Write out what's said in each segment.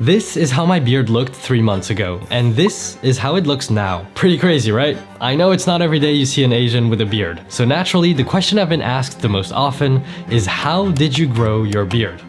This is how my beard looked 3 months ago, and this is how it looks now. Pretty crazy, right? I know it's not every day you see an Asian with a beard, so naturally the question I've been asked the most often is, how did you grow your beard?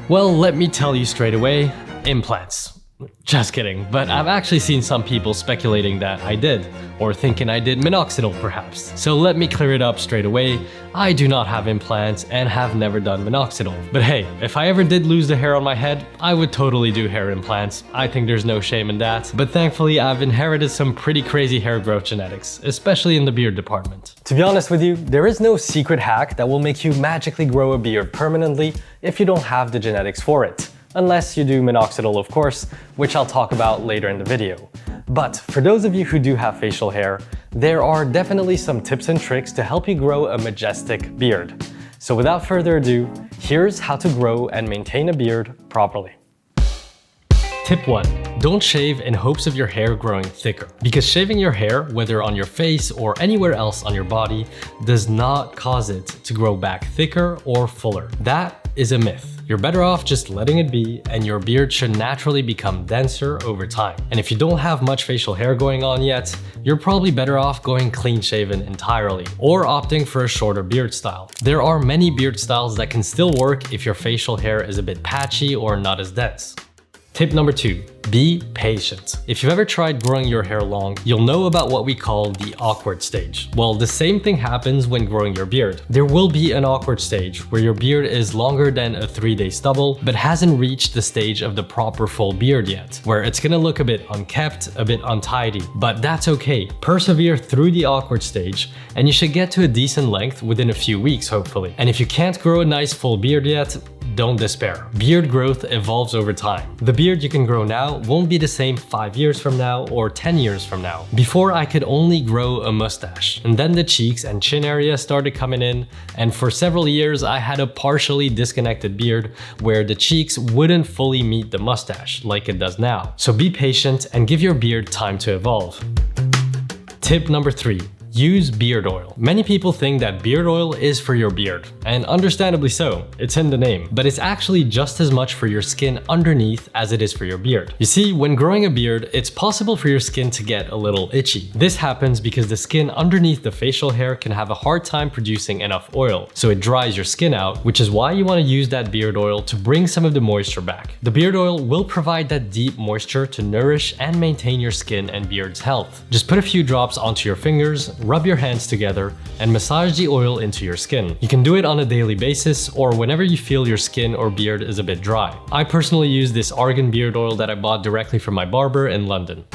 Well, let me tell you straight away, implants. Just kidding, but I've actually seen some people speculating that I did, or thinking I did minoxidil perhaps. So let me clear it up straight away, I do not have implants and have never done minoxidil. But hey, if I ever did lose the hair on my head, I would totally do hair implants. I think there's no shame in that. But thankfully, I've inherited some pretty crazy hair growth genetics, especially in the beard department. To be honest with you, there is no secret hack that will make you magically grow a beard permanently if you don't have the genetics for it. Unless you do minoxidil, of course, which I'll talk about later in the video. But for those of you who do have facial hair, there are definitely some tips and tricks to help you grow a majestic beard. So without further ado, here's how to grow and maintain a beard properly. Tip 1. Don't shave in hopes of your hair growing thicker. Because shaving your hair, whether on your face or anywhere else on your body, does not cause it to grow back thicker or fuller. That is a myth. You're better off just letting it be, and your beard should naturally become denser over time. And if you don't have much facial hair going on yet, you're probably better off going clean shaven entirely, or opting for a shorter beard style. There are many beard styles that can still work if your facial hair is a bit patchy or not as dense. Tip number 2. Be patient. If you've ever tried growing your hair long, you'll know about what we call the awkward stage. Well, the same thing happens when growing your beard. There will be an awkward stage where your beard is longer than a 3-day stubble, but hasn't reached the stage of the proper full beard yet, where it's gonna look a bit unkempt, a bit untidy. But that's okay. Persevere through the awkward stage, and you should get to a decent length within a few weeks, hopefully. And if you can't grow a nice full beard yet, don't despair. Beard growth evolves over time. The beard you can grow now won't be the same 5 years from now or 10 years from now. Before, I could only grow a mustache, and then the cheeks and chin area started coming in, and for several years I had a partially disconnected beard where the cheeks wouldn't fully meet the mustache like it does now. So be patient and give your beard time to evolve. Tip number 3. Use beard oil. Many people think that beard oil is for your beard, and understandably so, it's in the name, but it's actually just as much for your skin underneath as it is for your beard. You see, when growing a beard, it's possible for your skin to get a little itchy. This happens because the skin underneath the facial hair can have a hard time producing enough oil, so it dries your skin out, which is why you want to use that beard oil to bring some of the moisture back. The beard oil will provide that deep moisture to nourish and maintain your skin and beard's health. Just put a few drops onto your fingers, rub your hands together, and massage the oil into your skin. You can do it on a daily basis or whenever you feel your skin or beard is a bit dry. I personally use this argan beard oil that I bought directly from my barber in London.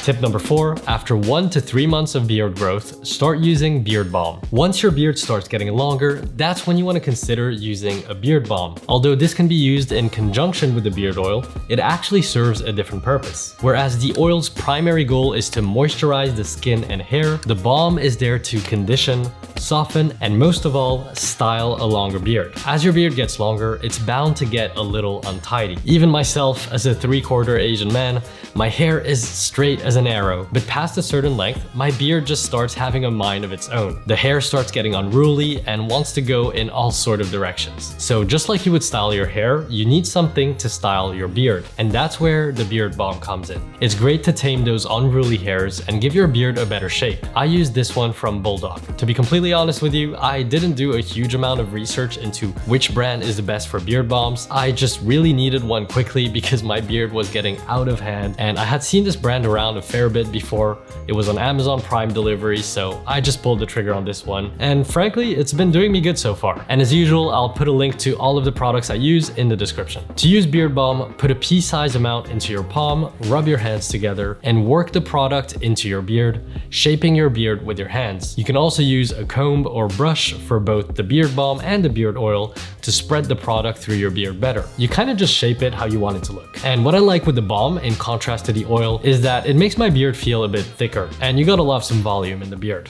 Tip number 4, after 1 to 3 months of beard growth, start using beard balm. Once your beard starts getting longer, that's when you want to consider using a beard balm. Although this can be used in conjunction with the beard oil, it actually serves a different purpose. Whereas the oil's primary goal is to moisturize the skin and hair, the balm is there to condition, soften, and most of all, style a longer beard. As your beard gets longer, it's bound to get a little untidy. Even myself, as a 3/4 Asian man, my hair is straight as an arrow, but past a certain length, my beard just starts having a mind of its own. The hair starts getting unruly and wants to go in all sort of directions. So just like you would style your hair, you need something to style your beard, and that's where the beard balm comes in. It's great to tame those unruly hairs and give your beard a better shape. I use this one from Bulldog. To be completely honest with you, I didn't do a huge amount of research into which brand is the best for beard balms. I just really needed one quickly because my beard was getting out of hand, and I had seen this brand around a fair bit before. It was on Amazon Prime delivery, so I just pulled the trigger on this one. And frankly, it's been doing me good so far. And as usual, I'll put a link to all of the products I use in the description. To use beard balm, put a pea-sized amount into your palm, rub your hands together, and work the product into your beard, shaping your beard with your hands. You can also use a comb or brush for both the beard balm and the beard oil to spread the product through your beard better. You kind of just shape it how you want it to look. And what I like with the balm, in contrast to the oil, is that it makes my beard feel a bit thicker, and you gotta love some volume in the beard.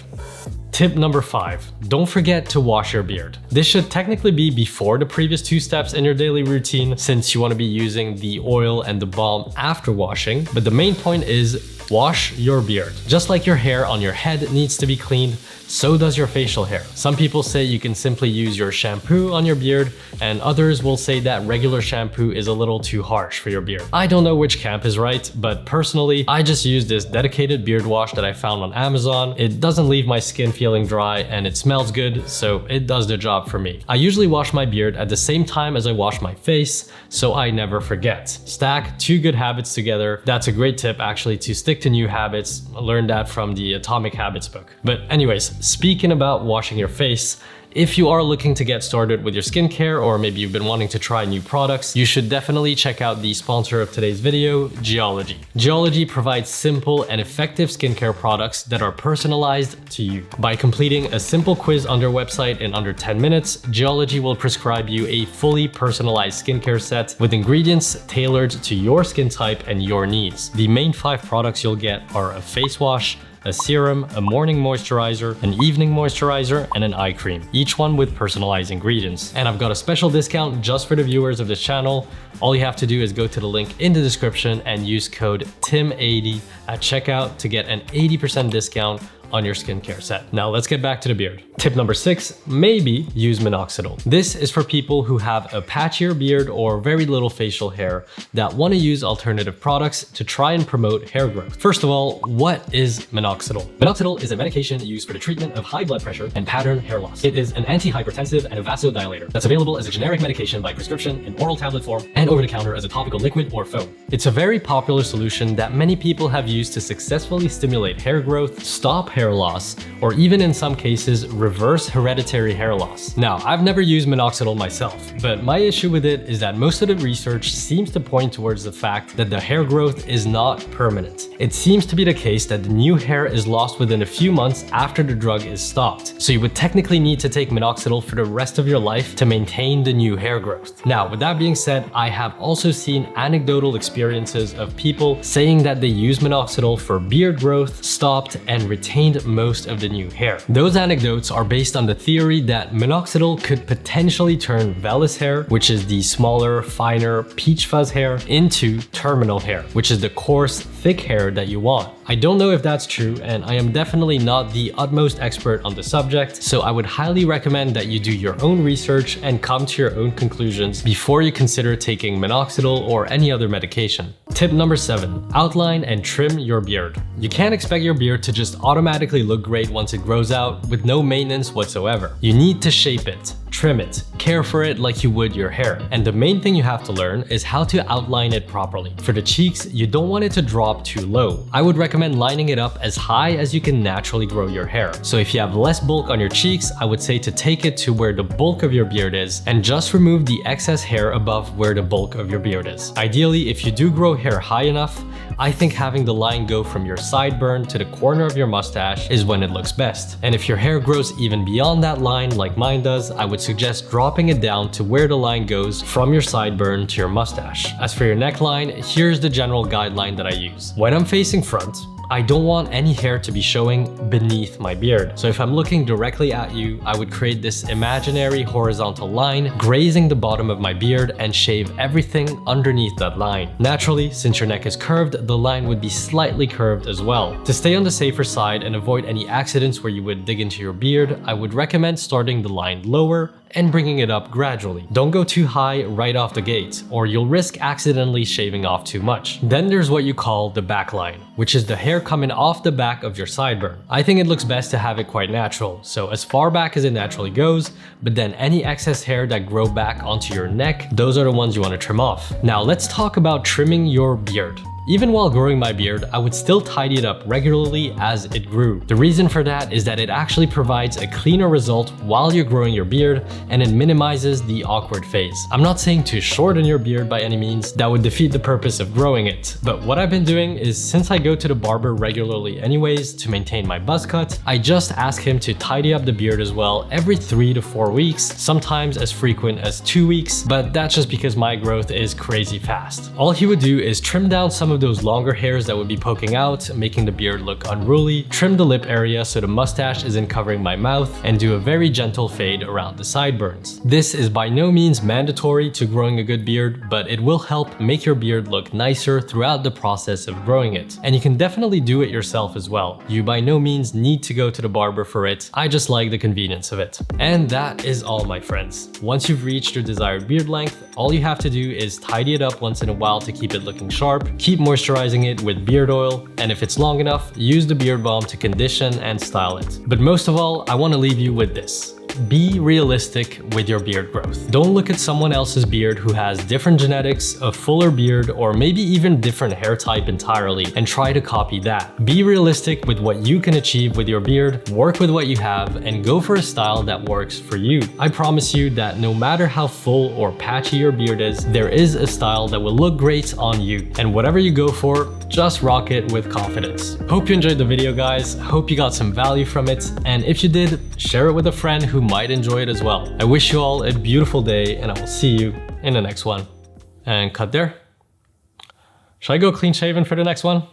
Tip number 5, don't forget to wash your beard. This should technically be before the previous 2 steps in your daily routine, since you want to be using the oil and the balm after washing, but the main point is wash your beard. Just like your hair on your head needs to be cleaned, so does your facial hair. Some people say you can simply use your shampoo on your beard, and others will say that regular shampoo is a little too harsh for your beard. I don't know which camp is right, but personally, I just use this dedicated beard wash that I found on Amazon. It doesn't leave my skin feeling dry and it smells good, so it does the job for me. I usually wash my beard at the same time as I wash my face, so I never forget. Stack 2 good habits together. That's a great tip actually, to stick to new habits. I learned that from the Atomic Habits book. But anyways, speaking about washing your face, if you are looking to get started with your skincare, or maybe you've been wanting to try new products, you should definitely check out the sponsor of today's video, Geology. Geology provides simple and effective skincare products that are personalized to you. By completing a simple quiz on their website in under 10 minutes, Geology will prescribe you a fully personalized skincare set with ingredients tailored to your skin type and your needs. The main 5 products you'll get are a face wash, a serum, a morning moisturizer, an evening moisturizer, and an eye cream, each one with personalized ingredients. And I've got a special discount just for the viewers of this channel. All you have to do is go to the link in the description and use code TIM80 at checkout to get an 80% discount on your skincare set. Now let's get back to the beard. Tip number 6, maybe use minoxidil. This is for people who have a patchier beard or very little facial hair that want to use alternative products to try and promote hair growth. First of all, what is minoxidil? Minoxidil is a medication used for the treatment of high blood pressure and pattern hair loss. It is an antihypertensive and a vasodilator that's available as a generic medication by prescription in oral tablet form and over the counter as a topical liquid or foam. It's a very popular solution that many people have used to successfully stimulate hair growth, stop hair loss, or even in some cases reverse hereditary hair loss. Now, I've never used minoxidil myself, but my issue with it is that most of the research seems to point towards the fact that the hair growth is not permanent. It seems to be the case that the new hair is lost within a few months after the drug is stopped. So you would technically need to take minoxidil for the rest of your life to maintain the new hair growth. Now, with that being said, I have also seen anecdotal experiences of people saying that they use minoxidil for beard growth, stopped, and retained most of the new hair. Those anecdotes are based on the theory that minoxidil could potentially turn vellus hair, which is the smaller, finer, peach fuzz hair, into terminal hair, which is the coarse, thick hair that you want. I don't know if that's true, and I am definitely not the utmost expert on the subject, so I would highly recommend that you do your own research and come to your own conclusions before you consider taking minoxidil or any other medication. Tip number 7, outline and trim your beard. You can't expect your beard to just automatically look great once it grows out with no maintenance whatsoever. You need to shape it, trim it, care for it like you would your hair. And the main thing you have to learn is how to outline it properly. For the cheeks, you don't want it to drop too low. I would recommend lining it up as high as you can naturally grow your hair. So if you have less bulk on your cheeks, I would say to take it to where the bulk of your beard is and just remove the excess hair above where the bulk of your beard is. Ideally, if you do grow hair high enough, I think having the line go from your sideburn to the corner of your mustache is when it looks best. And if your hair grows even beyond that line like mine does, I would suggest dropping it down to where the line goes from your sideburn to your mustache. As for your neckline, here's the general guideline that I use. When I'm facing front, I don't want any hair to be showing beneath my beard. So if I'm looking directly at you, I would create this imaginary horizontal line grazing the bottom of my beard and shave everything underneath that line. Naturally, since your neck is curved, the line would be slightly curved as well. To stay on the safer side and avoid any accidents where you would dig into your beard, I would recommend starting the line lower and bringing it up gradually. Don't go too high right off the gate, or you'll risk accidentally shaving off too much. Then there's what you call the back line, which is the hair coming off the back of your sideburn. I think it looks best to have it quite natural, so as far back as it naturally goes, but then any excess hair that grow back onto your neck, those are the ones you want to trim off. Now let's talk about trimming your beard. Even while growing my beard, I would still tidy it up regularly as it grew. The reason for that is that it actually provides a cleaner result while you're growing your beard, and it minimizes the awkward phase. I'm not saying to shorten your beard by any means, that would defeat the purpose of growing it. But what I've been doing is, since I go to the barber regularly anyways to maintain my buzz cut, I just ask him to tidy up the beard as well every 3 to 4 weeks, sometimes as frequent as 2 weeks, but that's just because my growth is crazy fast. All he would do is trim down some of those longer hairs that would be poking out, making the beard look unruly, trim the lip area so the mustache isn't covering my mouth, and do a very gentle fade around the sideburns. This is by no means mandatory to growing a good beard, but it will help make your beard look nicer throughout the process of growing it. And you can definitely do it yourself as well. You by no means need to go to the barber for it. I just like the convenience of it. And that is all, my friends. Once you've reached your desired beard length, all you have to do is tidy it up once in a while to keep it looking sharp, keep moisturizing it with beard oil, and if it's long enough, use the beard balm to condition and style it. But most of all, I want to leave you with this. Be realistic with your beard growth. Don't look at someone else's beard who has different genetics, a fuller beard, or maybe even different hair type entirely, and try to copy that. Be realistic with what you can achieve with your beard, work with what you have, and go for a style that works for you. I promise you that no matter how full or patchy your beard is, there is a style that will look great on you. And whatever you go for, just rock it with confidence. Hope you enjoyed the video, guys. Hope you got some value from it. And if you did, share it with a friend who might enjoy it as well. I wish you all a beautiful day, and I will see you in the next one. And cut there. Should I go clean shaven for the next one?